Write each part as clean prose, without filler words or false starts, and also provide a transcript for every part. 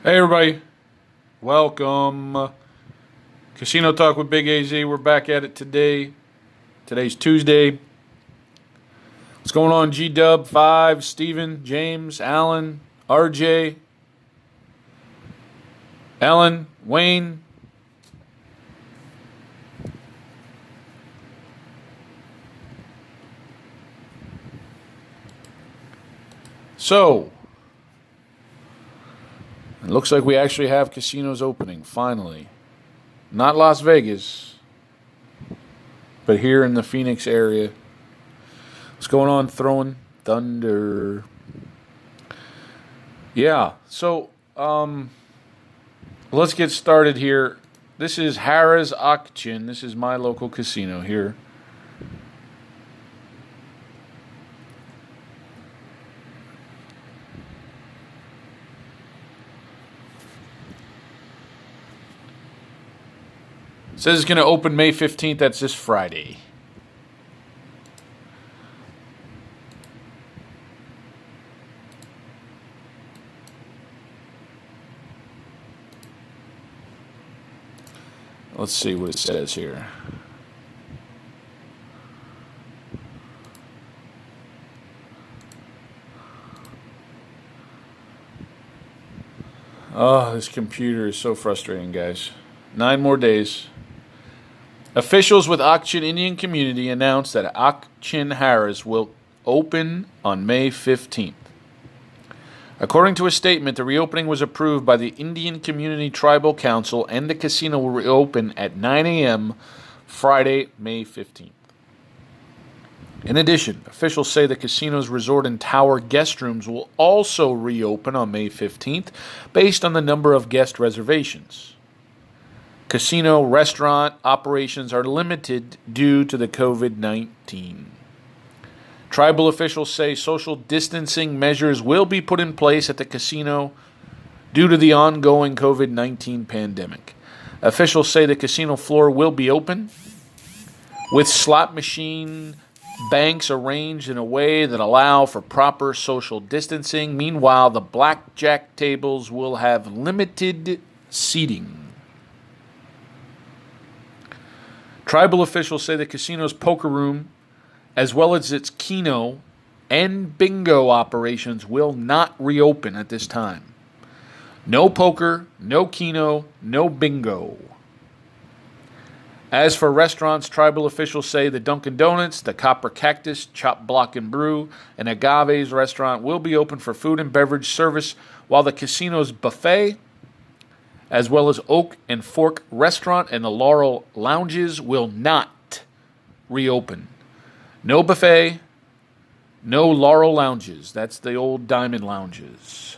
Hey everybody, welcome. Casino Talk with Big AZ. We're back at it today. Today's Tuesday. What's going on, G Dub, Five, Steven, James, Alan, RJ, Ellen, Wayne? So, it looks like we actually have casinos opening, finally. Not Las Vegas, but here in the Phoenix area. What's going on, Throwing Thunder? Yeah, so let's get started here. This is Harrah's Ak-Chin. This is my local casino here. It says it's going to open May 15th. That's this Friday. Let's see what it says here. Oh, this computer is so frustrating, guys. 9 more days. Officials with Ak-Chin Indian community announced that Ak-Chin Harrah's will open on May 15th. According to a statement, the reopening was approved by the Indian Community Tribal Council and the casino will reopen at 9 a.m. Friday, May 15th. In addition, officials say the casino's resort and tower guest rooms will also reopen on May 15th based on the number of guest reservations. Casino restaurant operations are limited due to the COVID-19. Tribal officials say social distancing measures will be put in place at the casino due to the ongoing COVID-19 pandemic. Officials say the casino floor will be open with slot machine banks arranged in a way that allow for proper social distancing. Meanwhile, the blackjack tables will have limited seating. Tribal officials say the casino's poker room, as well as its keno and bingo operations, will not reopen at this time. No poker, no keno, no bingo. As for restaurants, tribal officials say the Dunkin' Donuts, the Copper Cactus, Chop Block and Brew, and Agave's restaurant will be open for food and beverage service, while the casino's buffet, as well as Oak and Fork Restaurant and the Laurel Lounges, will not reopen. No buffet, no Laurel Lounges. That's the old Diamond Lounges.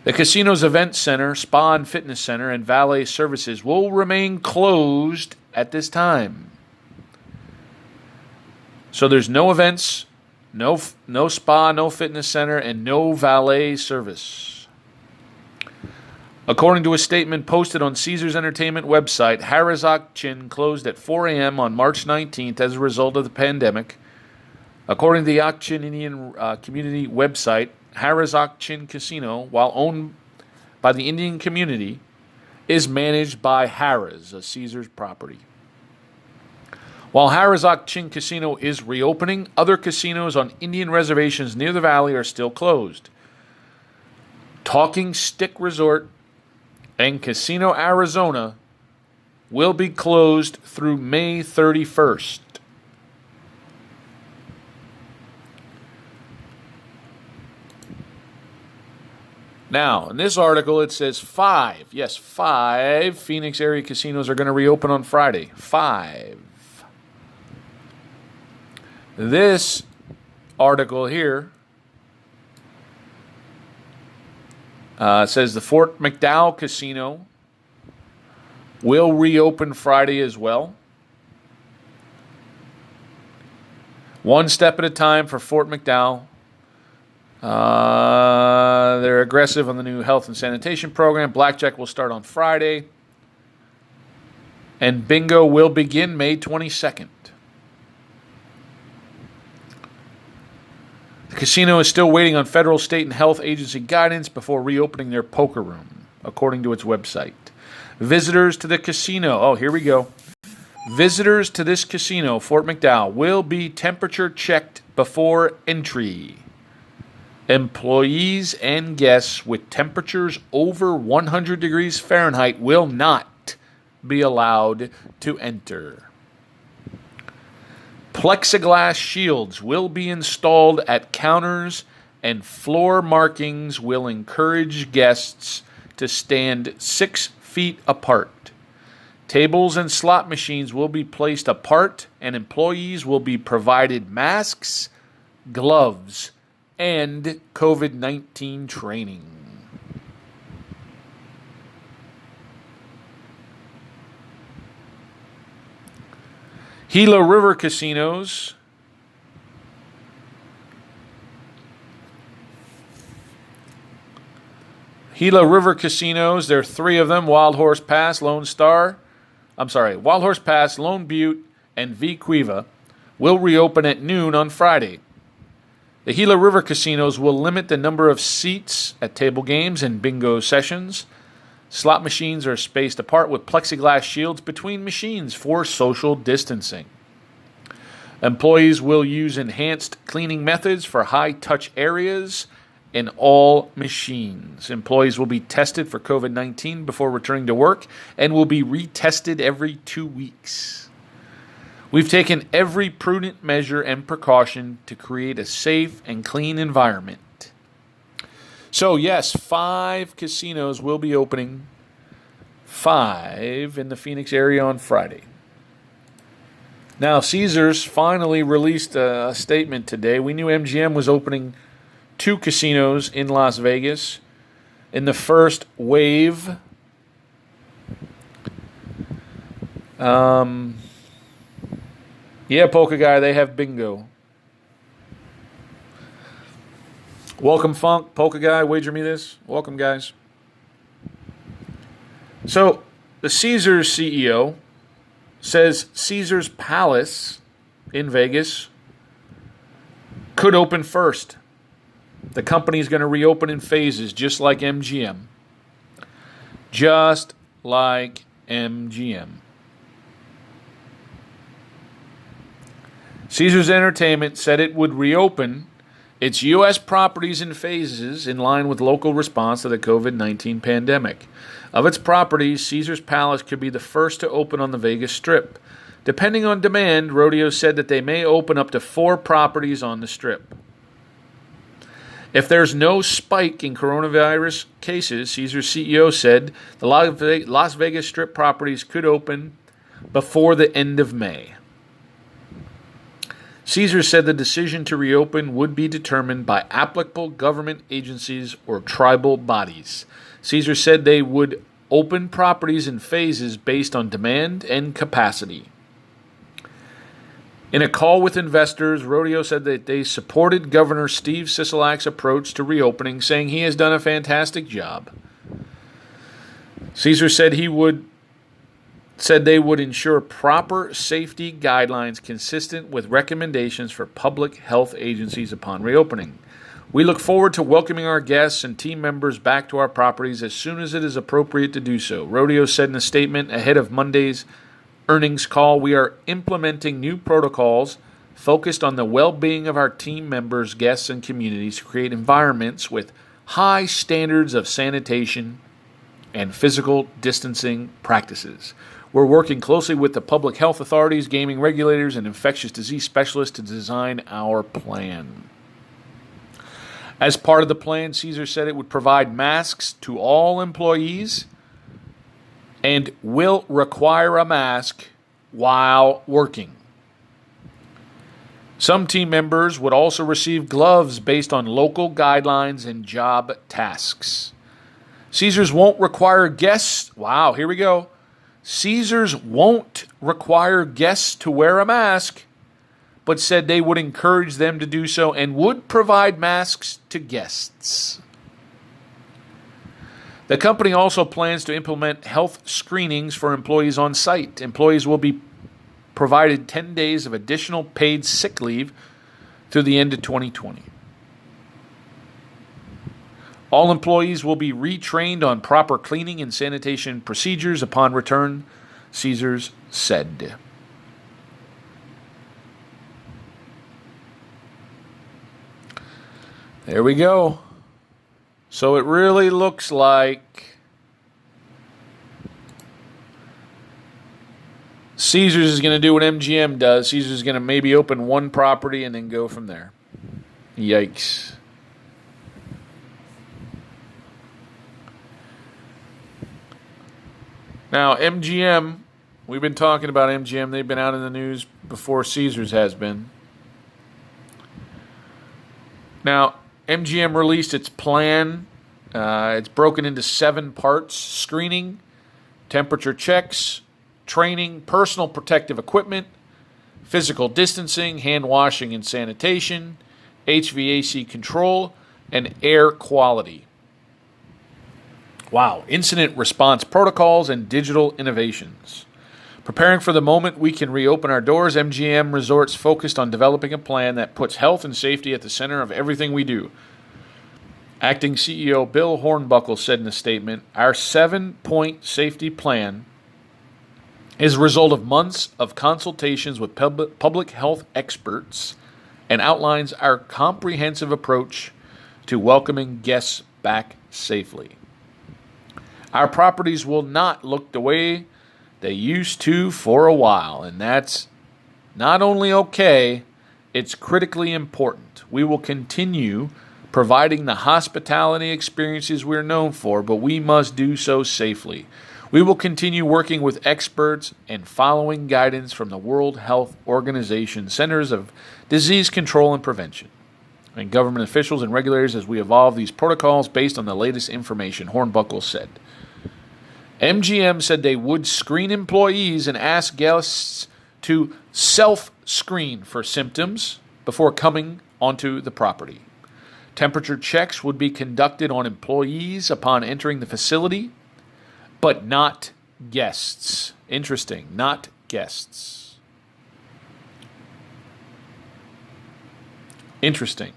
The casino's event center, spa and fitness center, and valet services will remain closed at this time. So there's no events, no spa, no fitness center, and no valet service. According to a statement posted on Caesars Entertainment website, Harrah's Ak-Chin closed at 4 a.m. on March 19th as a result of the pandemic. According to the Ak-Chin Indian community website, Harrah's Ak-Chin Casino, while owned by the Indian community, is managed by Harrah's, a Caesars property. While Harrah's Ak-Chin Casino is reopening, other casinos on Indian reservations near the valley are still closed. Talking Stick Resort and Casino Arizona will be closed through May 31st. Now, in this article, it says 5 Phoenix area casinos are going to reopen on Friday. 5. This article here says the Fort McDowell Casino will reopen Friday as well. One step at a time for Fort McDowell. They're aggressive on the new health and sanitation program. Blackjack will start on Friday. And bingo will begin May 22nd. The casino is still waiting on federal, state, and health agency guidance before reopening their poker room, according to its website. Visitors to the casino, oh, here we go. Visitors to this casino, Fort McDowell, will be temperature checked before entry. Employees and guests with temperatures over 100 degrees Fahrenheit will not be allowed to enter. Plexiglass shields will be installed at counters, and floor markings will encourage guests to stand 6 feet apart. Tables and slot machines will be placed apart, and employees will be provided masks, gloves, and COVID-19 training. Gila River Casinos. Gila River Casinos, there are 3 of them, Wild Horse Pass, Wild Horse Pass, Lone Butte, and V Cueva, will reopen at noon on Friday. The Gila River Casinos will limit the number of seats at table games and bingo sessions. Slot machines are spaced apart with plexiglass shields between machines for social distancing. Employees will use enhanced cleaning methods for high-touch areas in all machines. Employees will be tested for COVID-19 before returning to work and will be retested every 2 weeks. We've taken every prudent measure and precaution to create a safe and clean environment. So, yes, 5 casinos will be opening, 5 in the Phoenix area on Friday. Now, Caesars finally released a statement today. We knew MGM was opening 2 casinos in Las Vegas in the first wave. Yeah, Polka Guy, they have bingo. Welcome, Funk, Polka Guy, wager me this. Welcome, guys. So, the Caesars CEO says Caesars Palace in Vegas could open first. The company is going to reopen in phases, just like MGM. Just like MGM. Caesars Entertainment said it would reopen its U.S. properties in phases in line with local response to the COVID-19 pandemic. Of its properties, Caesars Palace could be the first to open on the Vegas Strip. Depending on demand, Rodeo said that they may open up to 4 properties on the Strip. If there's no spike in coronavirus cases, Caesars CEO said the Las Vegas Strip properties could open before the end of May. Caesars said the decision to reopen would be determined by applicable government agencies or tribal bodies. Caesars said they would open properties in phases based on demand and capacity. In a call with investors, Rodeo said that they supported Governor Steve Sisolak's approach to reopening, saying he has done a fantastic job. Caesars said they would ensure proper safety guidelines consistent with recommendations for public health agencies upon reopening. We look forward to welcoming our guests and team members back to our properties as soon as it is appropriate to do so. Rodeo said in a statement ahead of Monday's earnings call, we are implementing new protocols focused on the well-being of our team members, guests, and communities to create environments with high standards of sanitation and physical distancing practices. We're working closely with the public health authorities, gaming regulators, and infectious disease specialists to design our plan. As part of the plan, Caesars said it would provide masks to all employees and will require a mask while working. Some team members would also receive gloves based on local guidelines and job tasks. Caesars won't require guests. Wow, here we go. Caesars won't require guests to wear a mask, but said they would encourage them to do so and would provide masks to guests. The company also plans to implement health screenings for employees on site. Employees will be provided 10 days of additional paid sick leave through the end of 2020. All employees will be retrained on proper cleaning and sanitation procedures upon return, Caesars said. There we go. So it really looks like Caesars is going to do what MGM does. Caesars is going to maybe open one property and then go from there. Yikes. Now, MGM, we've been talking about MGM. They've been out in the news before Caesars has been. Now, MGM released its plan. It's broken into 7 parts: screening, temperature checks, training, personal protective equipment, physical distancing, hand washing and sanitation, HVAC control, and air quality. Wow. Incident response protocols and digital innovations. Preparing for the moment we can reopen our doors, MGM Resorts focused on developing a plan that puts health and safety at the center of everything we do. Acting CEO Bill Hornbuckle said in a statement, "Our 7-point safety plan is a result of months of consultations with public health experts and outlines our comprehensive approach to welcoming guests back safely. Our properties will not look the way they used to for a while, and that's not only okay, it's critically important. We will continue providing the hospitality experiences we're known for, but we must do so safely. We will continue working with experts and following guidance from the World Health Organization Centers of Disease Control and Prevention, and government officials and regulators as we evolve these protocols based on the latest information," Hornbuckle said. MGM said they would screen employees and ask guests to self-screen for symptoms before coming onto the property. Temperature checks would be conducted on employees upon entering the facility, but not guests. Interesting, not guests. Interesting.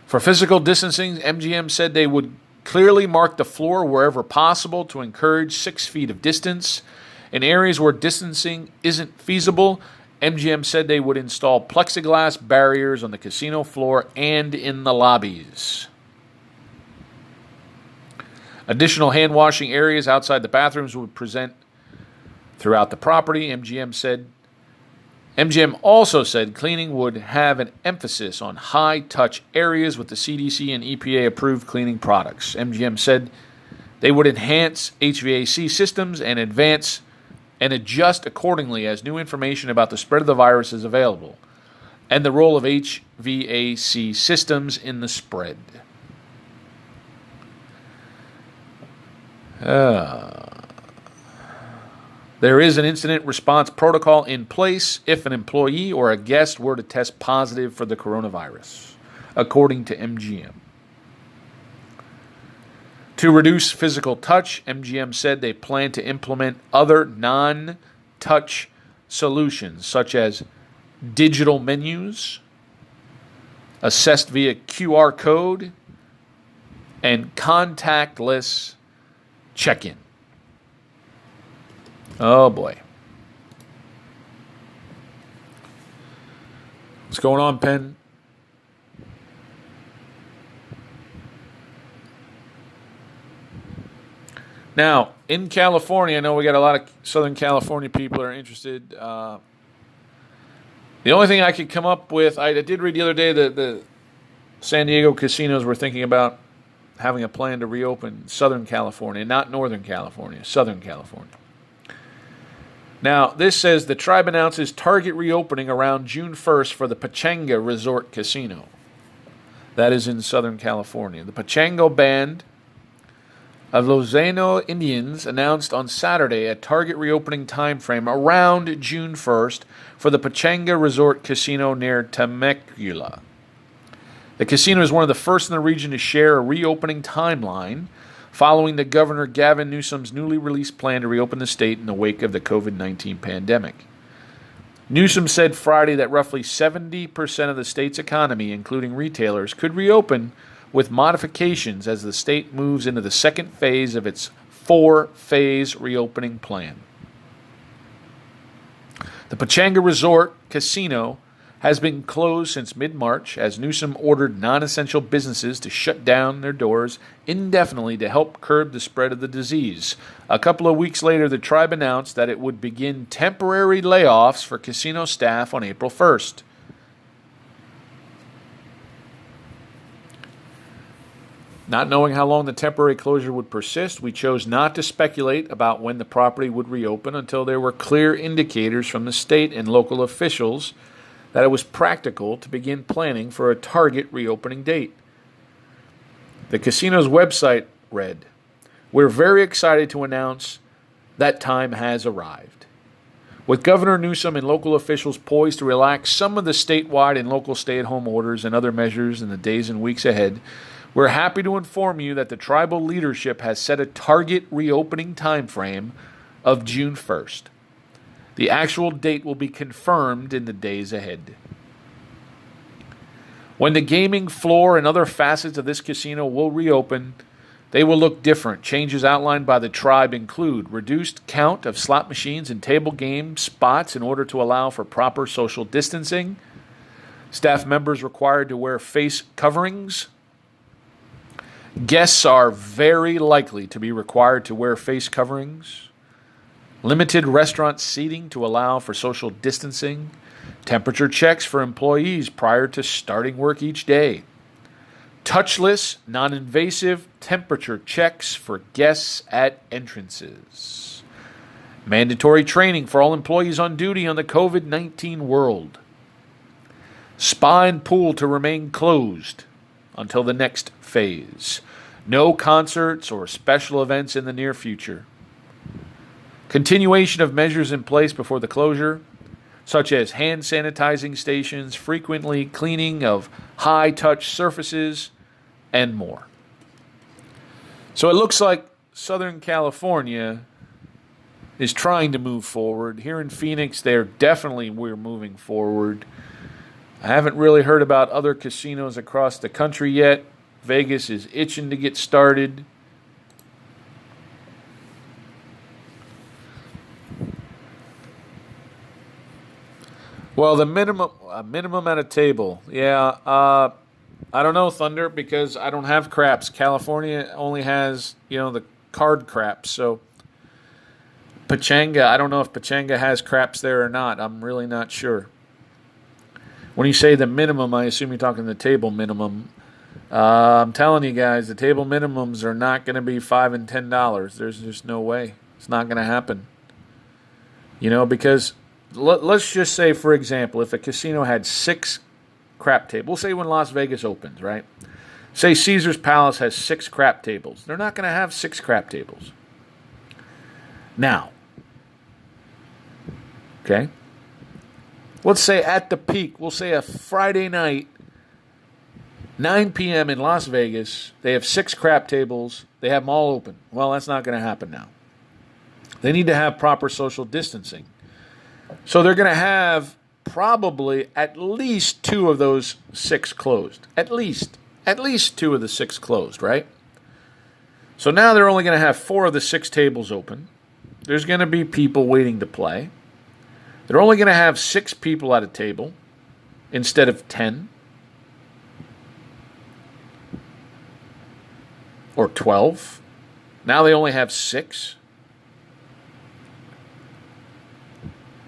For physical distancing, MGM said they would clearly mark the floor wherever possible to encourage 6 feet of distance. In areas where distancing isn't feasible, MGM said they would install plexiglass barriers on the casino floor and in the lobbies. Additional hand washing areas outside the bathrooms would present throughout the property, MGM said. MGM also said cleaning would have an emphasis on high-touch areas with the CDC and EPA-approved cleaning products. MGM said they would enhance HVAC systems and advance and adjust accordingly as new information about the spread of the virus is available and the role of HVAC systems in the spread. There is an incident response protocol in place if an employee or a guest were to test positive for the coronavirus, according to MGM. To reduce physical touch, MGM said they plan to implement other non-touch solutions, such as digital menus, assessed via QR code, and contactless check-in. Oh, boy. What's going on, Penn? Now, in California, I know we got a lot of Southern California people are interested. The only thing I could come up with, I did read the other day that the San Diego casinos were thinking about having a plan to reopen Southern California, not Northern California, Southern California. Now, this says the tribe announces target reopening around June 1st for the Pechanga Resort Casino. That is in Southern California. The Pechanga Band of Lozano Indians announced on Saturday a target reopening timeframe around June 1st for the Pechanga Resort Casino near Temecula. The casino is one of the first in the region to share a reopening timeline following the Governor Gavin Newsom's newly released plan to reopen the state in the wake of the COVID-19 pandemic. Newsom said Friday that roughly 70% of the state's economy, including retailers, could reopen with modifications as the state moves into the second phase of its 4-phase reopening plan. The Pechanga Resort Casino has been closed since mid-March as Newsom ordered non-essential businesses to shut down their doors indefinitely to help curb the spread of the disease. A couple of weeks later, the tribe announced that it would begin temporary layoffs for casino staff on April 1st. Not knowing how long the temporary closure would persist, we chose not to speculate about when the property would reopen until there were clear indicators from the state and local officials that it was practical to begin planning for a target reopening date. The casino's website read, "We're very excited to announce that time has arrived." With Governor Newsom and local officials poised to relax some of the statewide and local stay-at-home orders and other measures in the days and weeks ahead, we're happy to inform you that the tribal leadership has set a target reopening time frame of June 1st. The actual date will be confirmed in the days ahead. When the gaming floor and other facets of this casino will reopen, they will look different. Changes outlined by the tribe include reduced count of slot machines and table game spots in order to allow for proper social distancing, staff members required to wear face coverings. Guests are very likely to be required to wear face coverings. Limited restaurant seating to allow for social distancing. Temperature checks for employees prior to starting work each day. Touchless, non-invasive temperature checks for guests at entrances. Mandatory training for all employees on duty on the COVID-19 world. Spa and pool to remain closed until the next phase. No concerts or special events in the near future. Continuation of measures in place before the closure, such as hand sanitizing stations, frequently cleaning of high-touch surfaces, and more. So it looks like Southern California is trying to move forward. Here in Phoenix, we're moving forward. I haven't really heard about other casinos across the country yet. Vegas is itching to get started. Well, the minimum at a table. Yeah, I don't know, Thunder, because I don't have craps. California only has, the card craps. So Pechanga, I don't know if Pechanga has craps there or not. I'm really not sure. When you say the minimum, I assume you're talking the table minimum. I'm telling you guys, the table minimums are not going to be $5 and $10. There's just no way. It's not going to happen. Because let's just say, for example, if a casino had 6 crap tables, we'll say when Las Vegas opens, right? Say Caesar's Palace has 6 crap tables. They're not going to have 6 crap tables. Now, okay? Let's say at the peak, we'll say a Friday night, 9 p.m. in Las Vegas, they have 6 crap tables. They have them all open. Well, that's not going to happen now. They need to have proper social distancing. So they're going to have probably at least 2 of those 6 closed. At least 2 of the 6 closed, right? So now they're only going to have 4 of the 6 tables open. There's going to be people waiting to play. They're only going to have 6 people at a table instead of 10 or 12. Now they only have 6.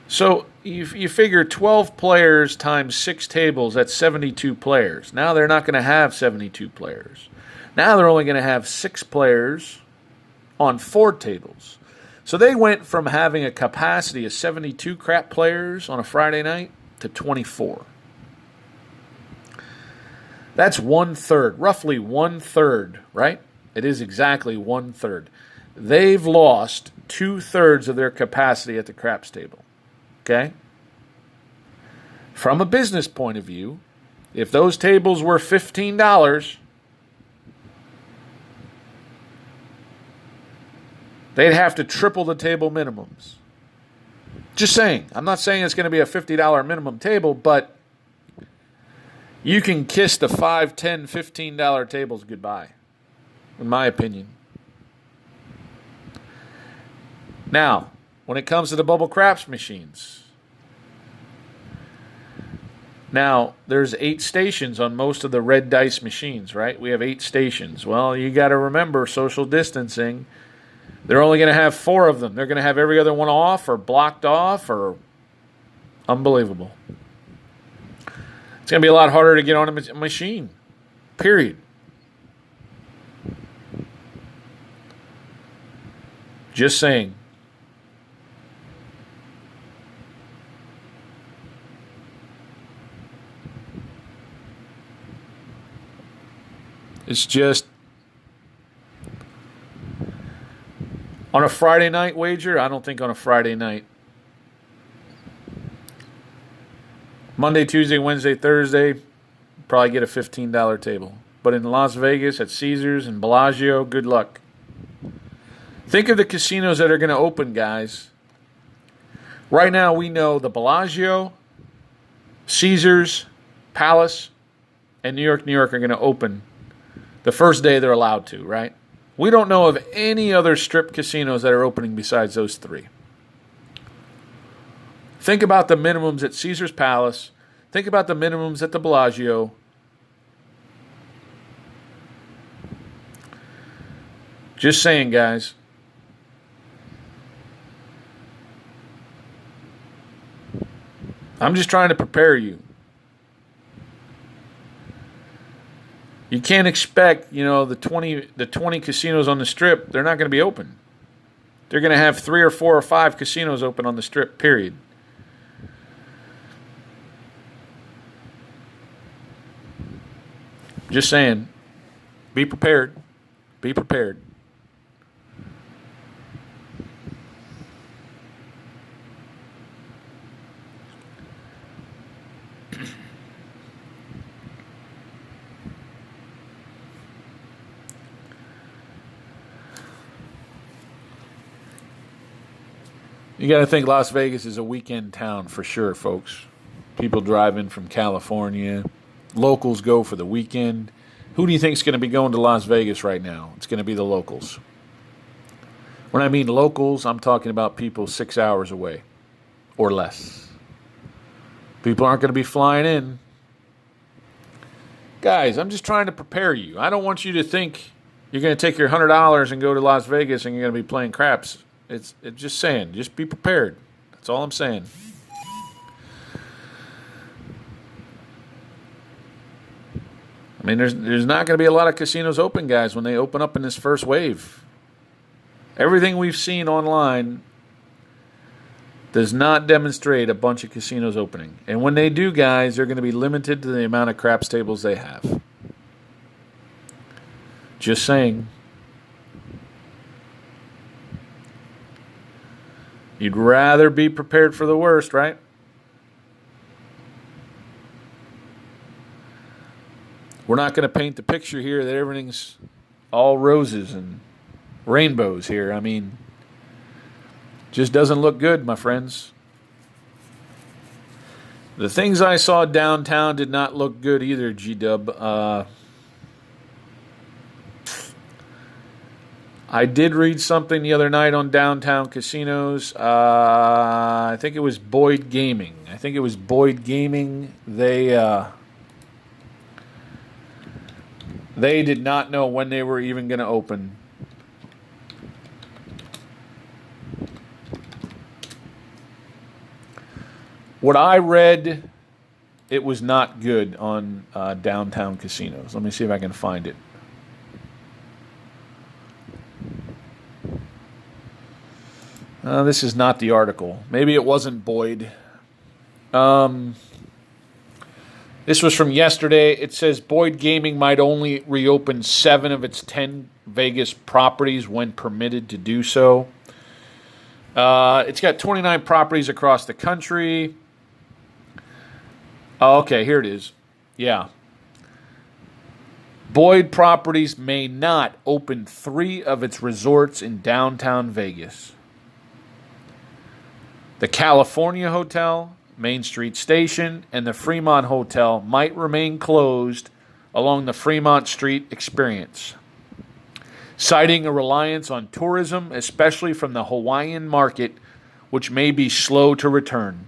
So you figure 12 players times 6 tables, that's 72 players. Now they're not going to have 72 players. Now they're only going to have 6 players on 4 tables. So they went from having a capacity of 72 crap players on a Friday night to 24. That's 1/3, roughly 1/3, right? It is exactly 1/3. They've lost 2/3 of their capacity at the craps table. Okay? From a business point of view, if those tables were $15, they'd have to triple the table minimums. Just saying. I'm not saying it's going to be a $50 minimum table, but You can kiss the $5, $10, $15 tables goodbye, in my opinion. Now, when it comes to the bubble craps machines, now there's 8 stations on most of the red dice machines, right? We have 8 stations. Well, you got to remember social distancing. They're only going to have 4 of them. They're going to have every other one off or blocked off or unbelievable. It's going to be a lot harder to get on a machine, period. Just saying. It's just on a Friday night wager. I don't think on a Friday night. Monday, Tuesday, Wednesday, Thursday, probably get a $15 table. But in Las Vegas at Caesars and Bellagio, good luck. Think of the casinos that are going to open, guys. Right now, we know the Bellagio, Caesars, Palace, and New York are going to open the first day they're allowed to, right? We don't know of any other strip casinos that are opening besides those 3. Think about the minimums at Caesars Palace. Think about the minimums at the Bellagio. Just saying, guys. I'm just trying to prepare you. You can't expect, the 20 casinos on the strip, they're not going to be open. They're going to have 3 or 4 or 5 casinos open on the strip, period. Just saying, be prepared. Be prepared. You got to think Las Vegas is a weekend town for sure, folks. People drive in from California. Locals go for the weekend. Who do you think is going to be going to Las Vegas right now? It's going to be the locals. When I mean locals, I'm talking about people 6 hours away or less. People aren't going to be flying in. Guys, I'm just trying to prepare you. I don't want you to think you're going to take your $100 and go to Las Vegas and you're going to be playing craps. It's just saying, just be prepared. That's all I'm saying. I mean, there's not going to be a lot of casinos open, guys, when they open up in this first wave. Everything we've seen online does not demonstrate a bunch of casinos opening. And when they do, guys, they're going to be limited to the amount of craps tables they have. Just saying. You'd rather be prepared for the worst, right? We're not going to paint the picture here that everything's all roses and rainbows here. I mean, just doesn't look good, my friends. The things I saw downtown did not look good either, G-Dub. I did read something the other night on downtown casinos. I think it was Boyd Gaming. They did not know when they were even going to open. What I read, it was not good on downtown casinos. Let me see if I can find it. This is not the article. Maybe it wasn't Boyd. This was from yesterday. It says Boyd Gaming might only reopen 7 of its 10 Vegas properties when permitted to do so. It's got 29 properties across the country. Oh, okay, here it is. Yeah. Boyd Properties may not open 3 of its resorts in downtown Vegas. The California Hotel, Main Street Station, and the Fremont Hotel might remain closed along the Fremont Street experience, citing a reliance on tourism, especially from the Hawaiian market, which may be slow to return.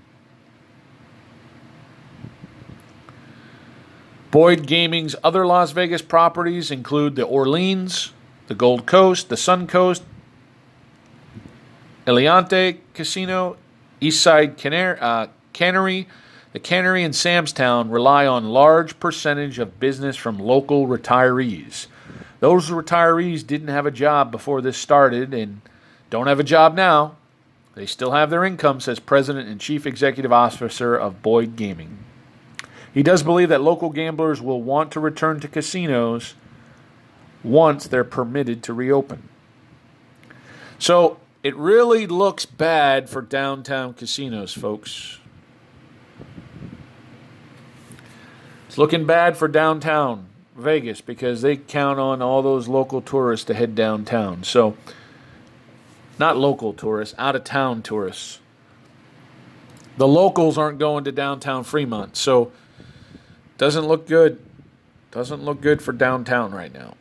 Boyd Gaming's other Las Vegas properties include the Orleans, the Gold Coast, the Sun Coast, Eliante Casino, Eastside Cannery. The Cannery and Sam's Town rely on large percentage of business from local retirees. Those retirees didn't have a job before this started and don't have a job now. They still have their income, says President and Chief Executive Officer of Boyd Gaming. He does believe that local gamblers will want to return to casinos once they're permitted to reopen. So it really looks bad for downtown casinos, folks. It's looking bad for downtown Vegas because they count on all those local tourists to head downtown. So, not local tourists, out-of-town tourists. The locals aren't going to downtown Fremont, so doesn't look good. Doesn't look good for downtown right now.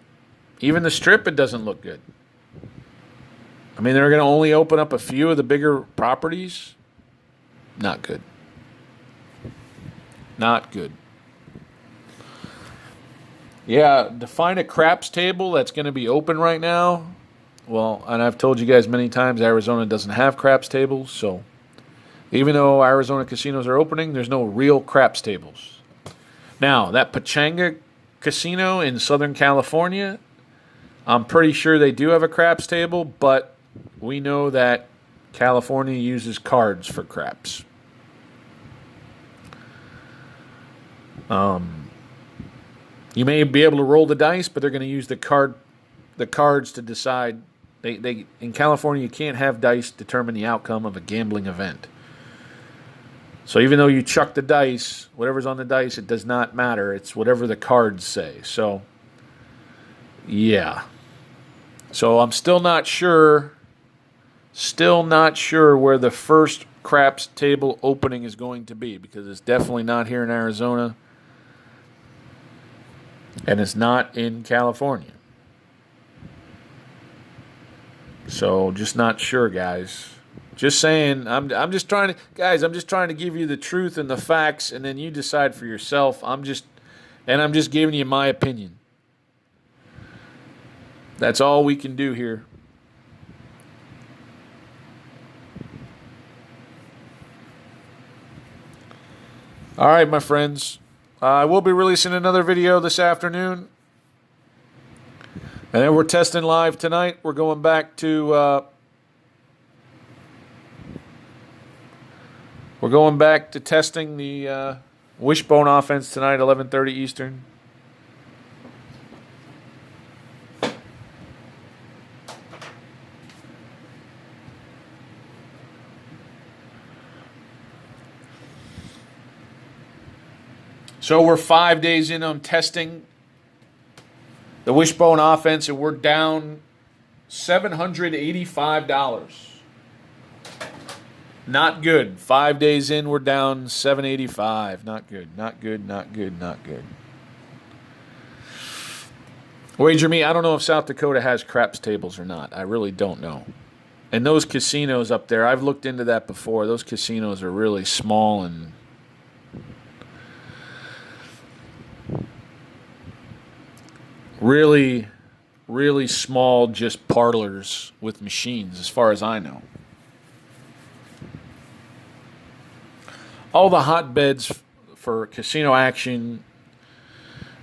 Even the Strip, it doesn't look good. I mean, they're going to only open up a few of the bigger properties. Not good. Not good. Yeah, to find a craps table that's going to be open right now, well, and I've told you guys many times, Arizona doesn't have craps tables, so even though Arizona casinos are opening, there's no real craps tables. Now, that Pechanga Casino in Southern California, I'm pretty sure they do have a craps table, but we know that California uses cards for craps. You may be able to roll the dice, but they're going to use the cards to decide. They in California, you can't have dice determine the outcome of a gambling event. So even though you chuck the dice, whatever's on the dice, it does not matter. It's whatever the cards say. So, yeah. So I'm still not sure where the first craps table opening is going to be, because it's definitely not here in Arizona. And it's not in California. So, just not sure, guys. Just saying, I'm just trying to give you the truth and the facts, and then you decide for yourself. I'm just giving you my opinion. That's all we can do here. All right, my friends. I will be releasing another video this afternoon. And then we're testing live tonight. We're going back to testing the Wishbone offense tonight, 11:30 Eastern. So we're 5 days in on testing the Wishbone offense, and we're down $785. Not good. 5 days in, we're down $785. Not good. Not good. Not good. Not good. Wager me, I don't know if South Dakota has craps tables or not. I really don't know. And those casinos up there, I've looked into that before. Those casinos are really small and really, really small, just parlors with machines, as far as I know. All the hotbeds for casino action,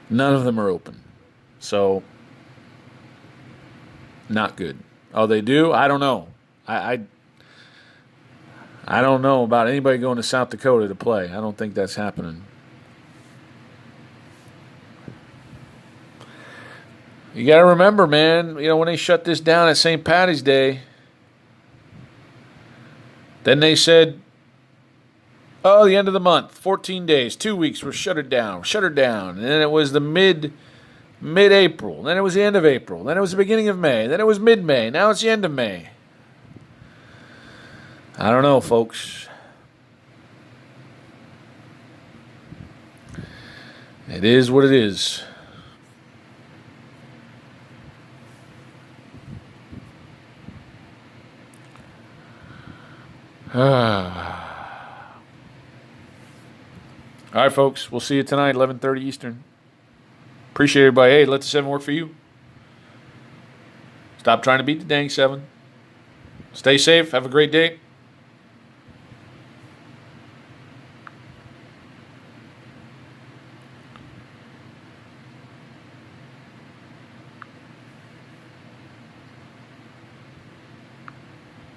none of them are open. So, not good. Oh, they do? I don't know. I don't know about anybody going to South Dakota to play. I don't think that's happening. You got to remember, man, when they shut this down at St. Paddy's Day, then they said, oh, the end of the month, 14 days, 2 weeks, we'll shut her down. And then it was the mid-April. Then it was the end of April. Then it was the beginning of May. Then it was mid-May. Now it's the end of May. I don't know, folks. It is what it is. All right, folks. We'll see you tonight, 11:30 Eastern. Appreciate everybody. Hey, let the 7 work for you. Stop trying to beat the dang 7. Stay safe. Have a great day.